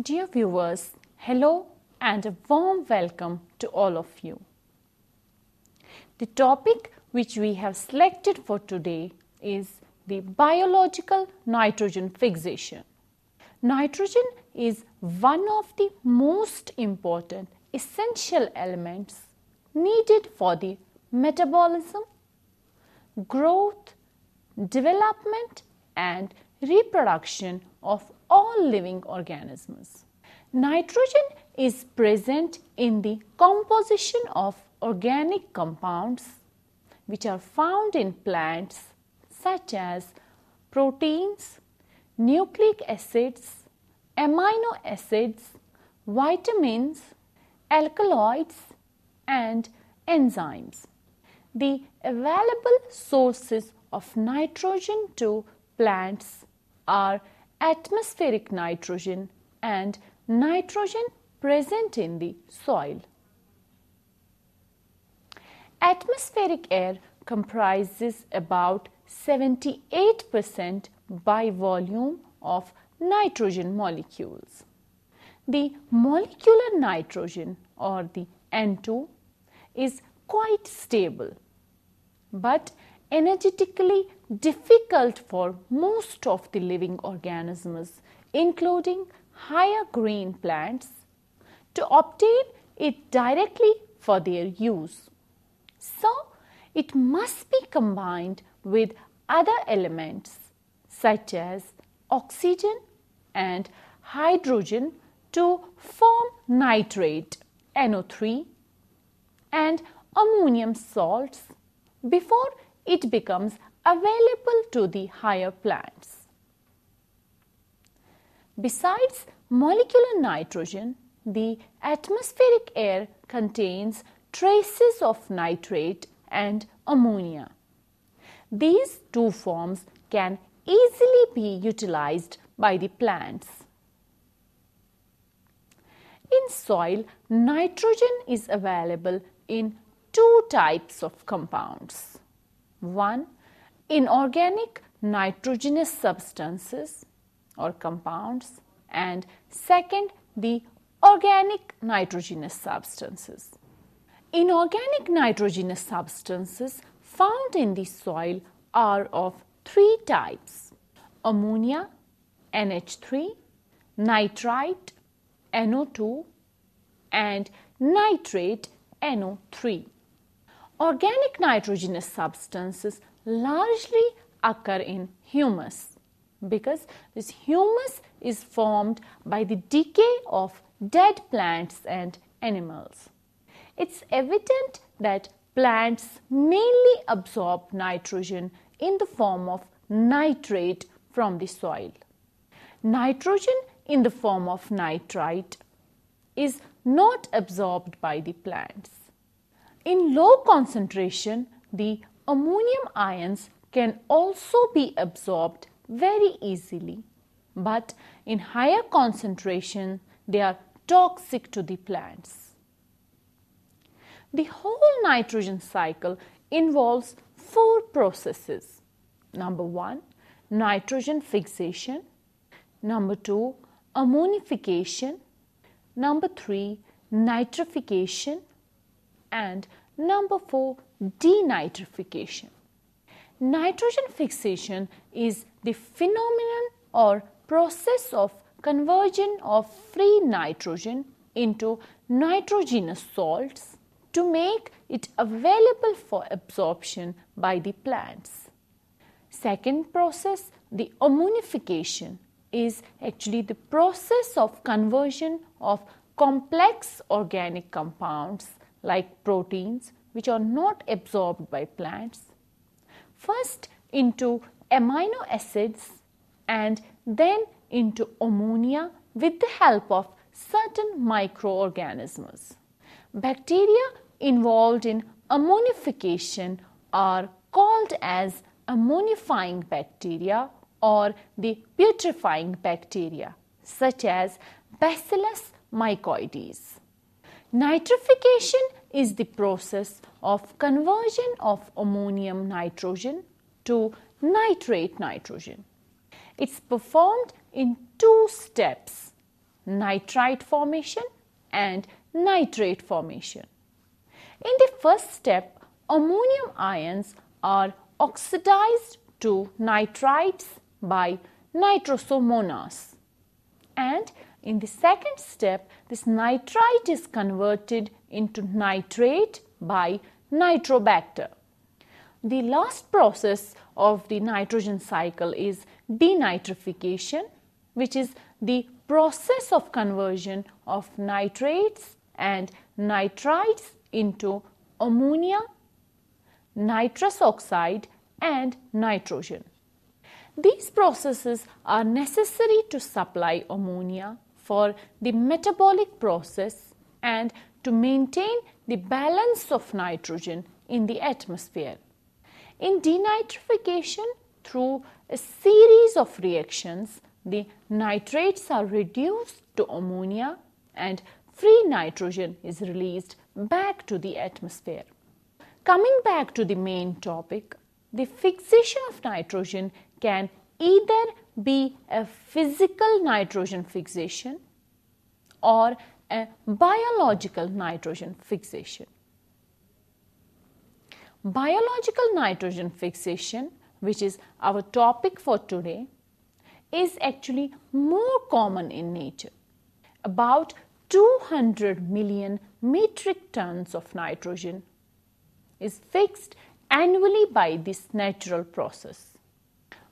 Dear viewers, hello and a warm welcome to all of you. The topic which we have selected for today is the biological nitrogen fixation. Nitrogen is one of the most important essential elements needed for the metabolism, growth, development and reproduction of all living organisms. Nitrogen is present in the composition of organic compounds which are found in plants such as proteins, nucleic acids, amino acids, vitamins, alkaloids and enzymes. The available sources of nitrogen to plants are atmospheric nitrogen and nitrogen present in the soil. Atmospheric air comprises about 78% by volume of nitrogen molecules. The molecular nitrogen or the N2 is quite stable but energetically difficult for most of the living organisms, including higher green plants, to obtain it directly for their use. So, it must be combined with other elements such as oxygen and hydrogen to form nitrate NO3 and ammonium salts before it becomes available to the higher plants. Besides molecular nitrogen, the atmospheric air contains traces of nitrate and ammonia. These two forms can easily be utilized by the plants. In soil, nitrogen is available in two types of compounds. One, inorganic nitrogenous substances or compounds, and second, the organic nitrogenous substances. Inorganic nitrogenous substances found in the soil are of three types: ammonia, NH3, nitrite, NO2, and nitrate, NO3. Organic nitrogenous substances largely occur in humus because this humus is formed by the decay of dead plants and animals. It's evident that plants mainly absorb nitrogen in the form of nitrate from the soil. Nitrogen in the form of nitrite is not absorbed by the plants. In low concentration, the ammonium ions can also be absorbed very easily, but in higher concentration, they are toxic to the plants. The whole nitrogen cycle involves four processes. Number 1, nitrogen fixation. Number 2, ammonification. Number 3, nitrification. And number 4, denitrification. Nitrogen fixation is the phenomenon or process of conversion of free nitrogen into nitrogenous salts to make it available for absorption by the plants. Second process, the ammonification, is actually the process of conversion of complex organic compounds like proteins which are not absorbed by plants, first into amino acids and then into ammonia with the help of certain microorganisms. Bacteria involved in ammonification are called as ammonifying bacteria or the putrefying bacteria such as Bacillus mycoides. Nitrification is the process of conversion of ammonium nitrogen to nitrate nitrogen. It's performed in two steps. nitrite formation and nitrate formation. In the first step, ammonium ions are oxidized to nitrites by nitrosomonas, and in the second step, this nitrite is converted into nitrate by nitrobacter. The last process of the nitrogen cycle is denitrification, which is the process of conversion of nitrates and nitrites into ammonia, nitrous oxide and nitrogen. These processes are necessary to supply ammonia for the metabolic process and to maintain the balance of nitrogen in the atmosphere. In denitrification, through a series of reactions, the nitrates are reduced to ammonia and free nitrogen is released back to the atmosphere. Coming back to the main topic, the fixation of nitrogen can either be a physical nitrogen fixation or a biological nitrogen fixation. Biological nitrogen fixation, which is our topic for today, is actually more common in nature. About 200 million metric tons of nitrogen is fixed annually by this natural process.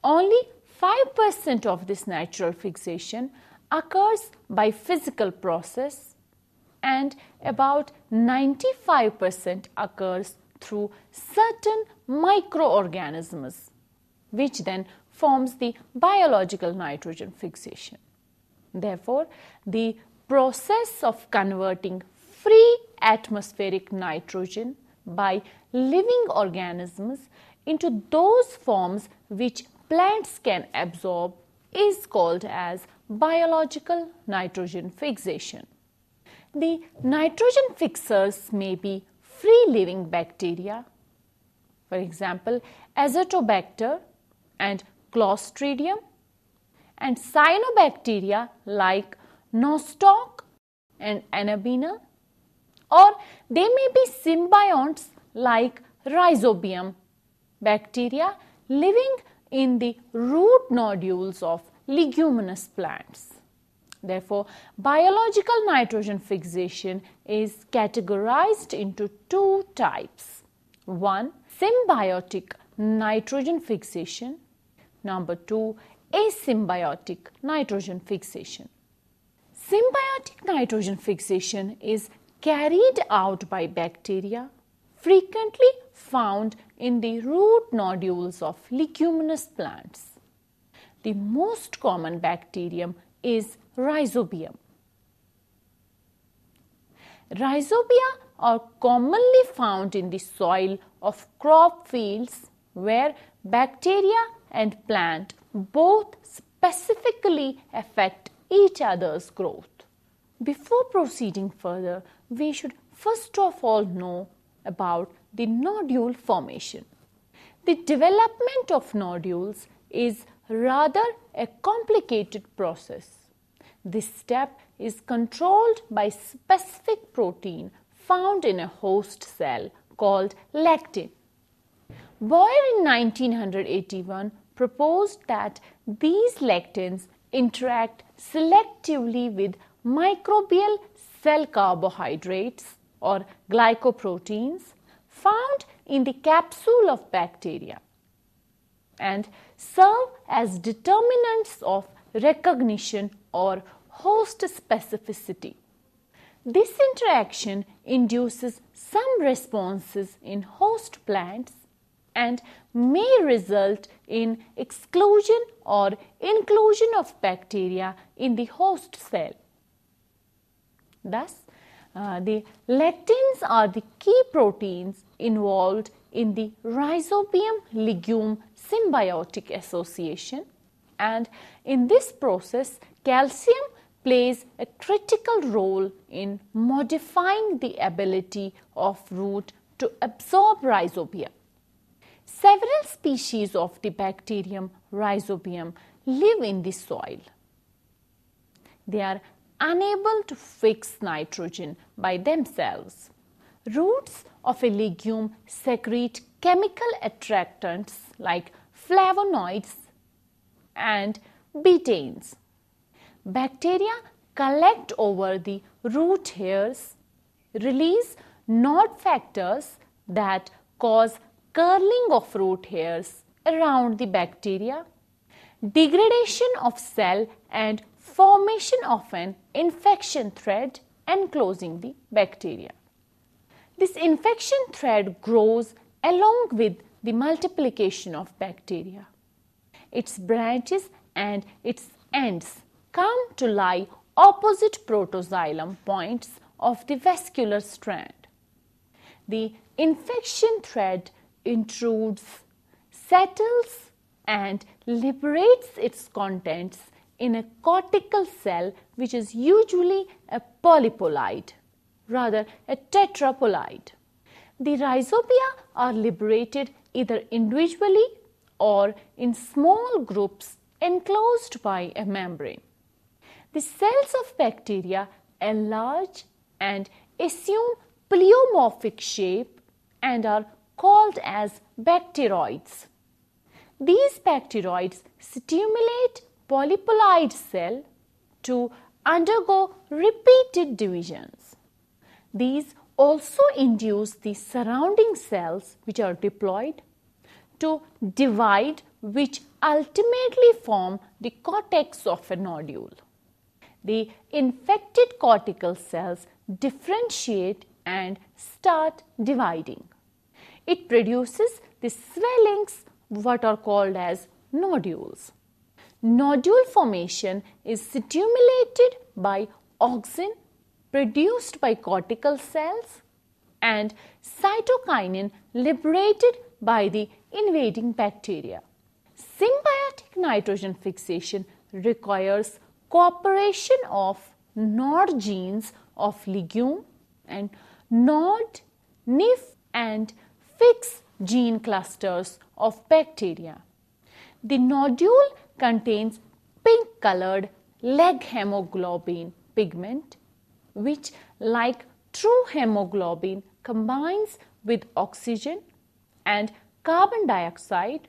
Only 5% of this natural fixation occurs by physical process and about 95% occurs through certain microorganisms, which then forms the biological nitrogen fixation. Therefore, the process of converting free atmospheric nitrogen by living organisms into those forms which plants can absorb is called as biological nitrogen fixation. The nitrogen fixers may be free living bacteria, for example, Azotobacter and Clostridium, and cyanobacteria like Nostoc and Anabaena, or they may be symbionts like Rhizobium bacteria living in the root nodules of leguminous plants. Therefore, biological nitrogen fixation is categorized into two types. One, symbiotic nitrogen fixation. Number two, asymbiotic nitrogen fixation. Symbiotic nitrogen fixation is carried out by bacteria frequently found in the root nodules of leguminous plants. The most common bacterium is Rhizobium. Rhizobia are commonly found in the soil of crop fields where bacteria and plant both specifically affect each other's growth. Before proceeding further, we should first of all know about the nodule formation. The development of nodules is rather a complicated process. This step is controlled by specific protein found in a host cell called lectin. Boyer in 1981 proposed that these lectins interact selectively with microbial cell carbohydrates or glycoproteins found in the capsule of bacteria and serve as determinants of recognition or host specificity. This interaction induces some responses in host plants and may result in exclusion or inclusion of bacteria in the host cell. Thus, the lectins are the key proteins involved in the Rhizobium legume symbiotic association, and in this process, calcium plays a critical role in modifying the ability of root to absorb rhizobia. Several species of the bacterium Rhizobium live in the soil. They are unable to fix nitrogen by themselves. Roots of a legume secrete chemical attractants like flavonoids and betaines. Bacteria collect over the root hairs, release node factors that cause curling of root hairs around the bacteria, degradation of cell and formation of an infection thread enclosing the bacteria. This infection thread grows along with the multiplication of bacteria. Its branches and its ends come to lie opposite protoxylem points of the vascular strand. The infection thread intrudes, settles, and liberates its contents in a cortical cell, which is usually a polyploid, rather a tetraploid. The rhizobia are liberated either individually or in small groups enclosed by a membrane. The cells of bacteria enlarge and assume pleomorphic shape and are called as bacteroids. These bacteroids stimulate polyploid cell to undergo repeated divisions. These also induce the surrounding cells, which are diploid, to divide, which ultimately form the cortex of a nodule. The infected cortical cells differentiate and start dividing. It produces the swellings, what are called as nodules. Nodule formation is stimulated by auxin produced by cortical cells and cytokinin liberated by the invading bacteria. Symbiotic nitrogen fixation requires cooperation of nod genes of legume and nod, nif and fix gene clusters of bacteria. The nodule contains pink-colored leg hemoglobin pigment, which, like true hemoglobin, combines with oxygen and carbon dioxide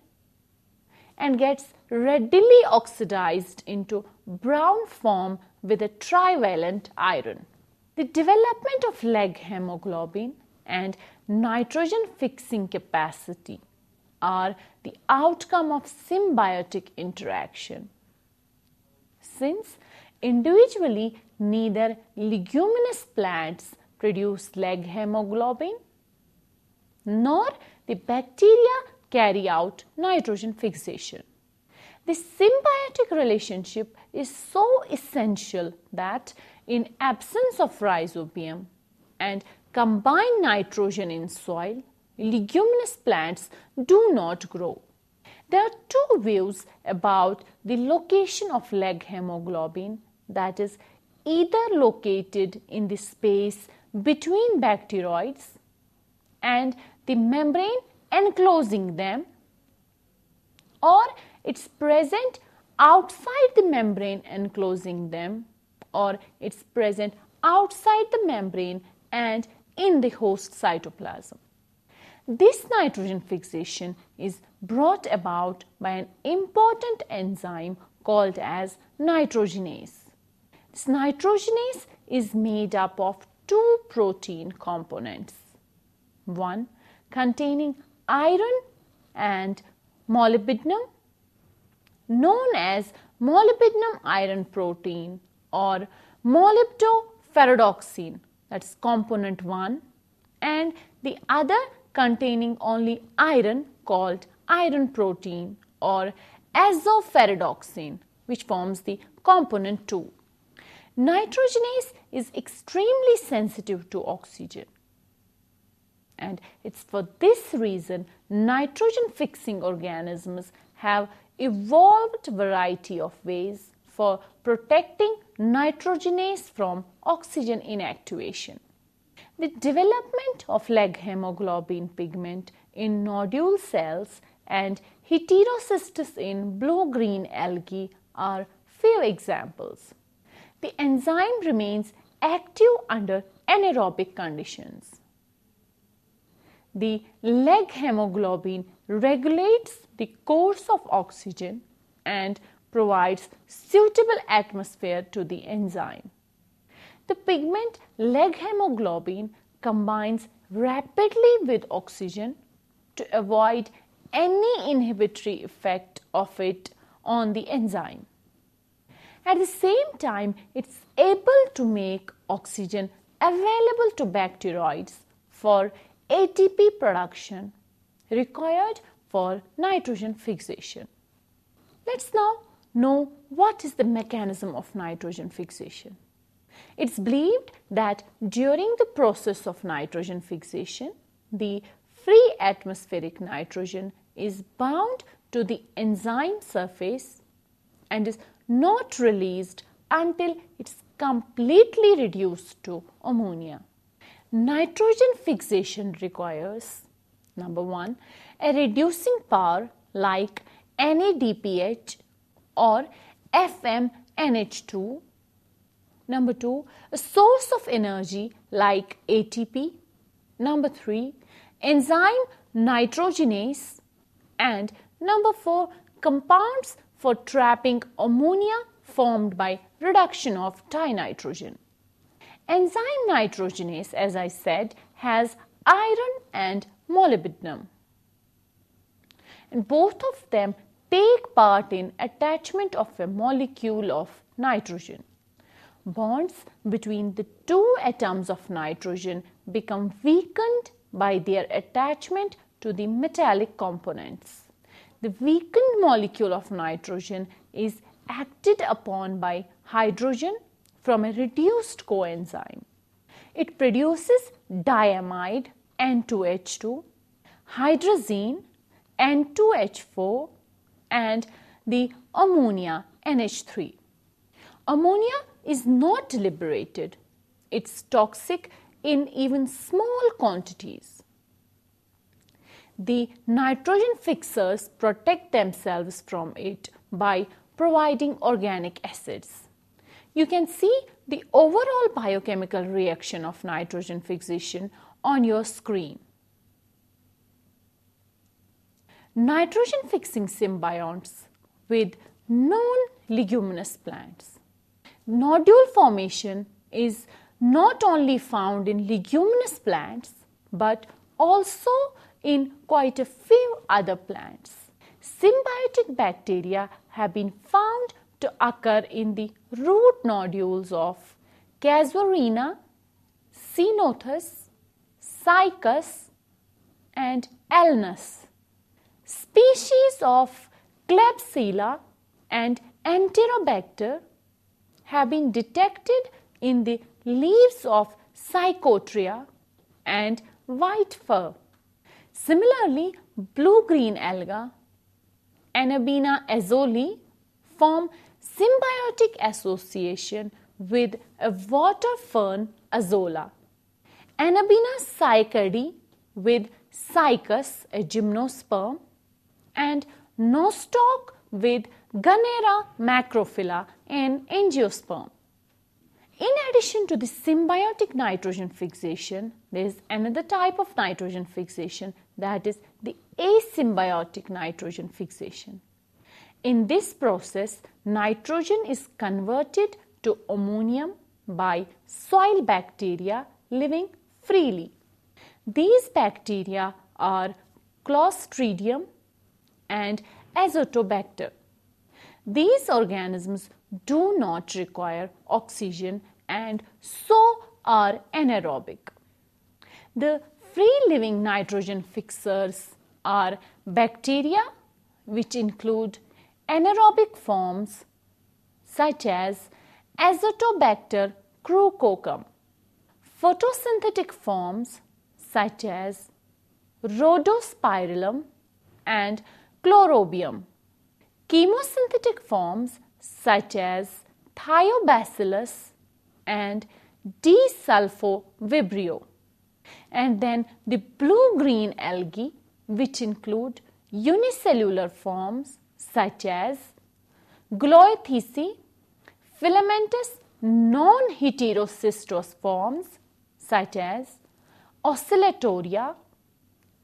and gets readily oxidized into brown form with a trivalent iron. The development of leg hemoglobin and nitrogen fixing capacity are the outcome of symbiotic interaction. Since individually neither leguminous plants produce leg hemoglobin nor the bacteria carry out nitrogen fixation. This symbiotic relationship is so essential that in absence of rhizobium and combined nitrogen in soil, leguminous plants do not grow. There are two views about the location of leg hemoglobin, that is, either located in the space between bacteroids and the membrane enclosing them, or it's present outside the membrane enclosing them, or it's present outside the membrane and in the host cytoplasm. This nitrogen fixation is brought about by an important enzyme called as nitrogenase. This nitrogenase is made up of two protein components, one containing iron and molybdenum, known as molybdenum iron protein or molybdoferredoxine, that's component 1, and the other containing only iron called iron protein or azoferredoxine, which forms the component 2. Nitrogenase is extremely sensitive to oxygen, and it's for this reason nitrogen fixing organisms have evolved variety of ways for protecting nitrogenase from oxygen inactivation. The development of leg hemoglobin pigment in nodule cells and heterocystis in blue-green algae are few examples. The enzyme remains active under anaerobic conditions. The leg hemoglobin regulates the course of oxygen and provides suitable atmosphere to the enzyme. The pigment leg hemoglobin combines rapidly with oxygen to avoid any inhibitory effect of it on the enzyme. At the same time, it's able to make oxygen available to bacteroids for ATP production required for nitrogen fixation. Let's now know what is the mechanism of nitrogen fixation. It's believed that during the process of nitrogen fixation, the free atmospheric nitrogen is bound to the enzyme surface and is not released until it's completely reduced to ammonia. Nitrogen fixation requires, number one, a reducing power like NADPH or FMNH2. Number two, a source of energy like ATP. Number three, enzyme nitrogenase. And number four, compounds for trapping ammonia formed by reduction of dinitrogen. Enzyme nitrogenase, as I said, has iron and molybdenum. And both of them take part in attachment of a molecule of nitrogen. Bonds between the two atoms of nitrogen become weakened by their attachment to the metallic components. The weakened molecule of nitrogen is acted upon by hydrogen from a reduced coenzyme. It produces diamide N2H2, hydrazine N2H4 and the ammonia NH3. Ammonia is not liberated. It's toxic in even small quantities. The nitrogen fixers protect themselves from it by providing organic acids. You can see the overall biochemical reaction of nitrogen fixation on your screen. Nitrogen fixing symbionts with non-leguminous plants. Nodule formation is not only found in leguminous plants but also in quite a few other plants. Symbiotic bacteria have been found to occur in the root nodules of Casuarina, Ceanothus, Cycas and Alnus. Species of Klebsiella and Enterobacter have been detected in the leaves of Psychotria and white fir. Similarly, blue-green alga, Anabina azole, form symbiotic association with a water fern Azolla. Anabina cycadi with Cycas, a gymnosperm, and nostoc with Gunnera macrophylla, an angiosperm. In addition to the symbiotic nitrogen fixation, there is another type of nitrogen fixation, that is the asymbiotic nitrogen fixation. In this process, nitrogen is converted to ammonium by soil bacteria living freely. These bacteria are Clostridium and Azotobacter. These organisms do not require oxygen and so are anaerobic. The free-living nitrogen fixers are bacteria, which include anaerobic forms such as Azotobacter crucocum, photosynthetic forms such as Rhodospirillum and Chlorobium, chemosynthetic forms such as Thiobacillus and D-sulfovibrio, and then the blue-green algae, which include unicellular forms such as Gloeothece, Filamentous non-heterocystous forms such as oscillatoria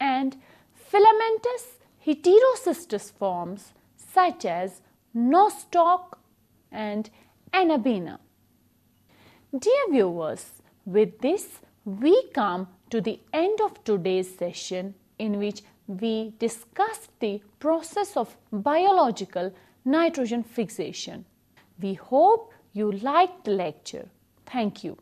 and filamentous heterocystous forms such as nostoc and anabina. Dear viewers, with this we come to the end of today's session in which we discussed the process of biological nitrogen fixation. We hope you liked the lecture. Thank you.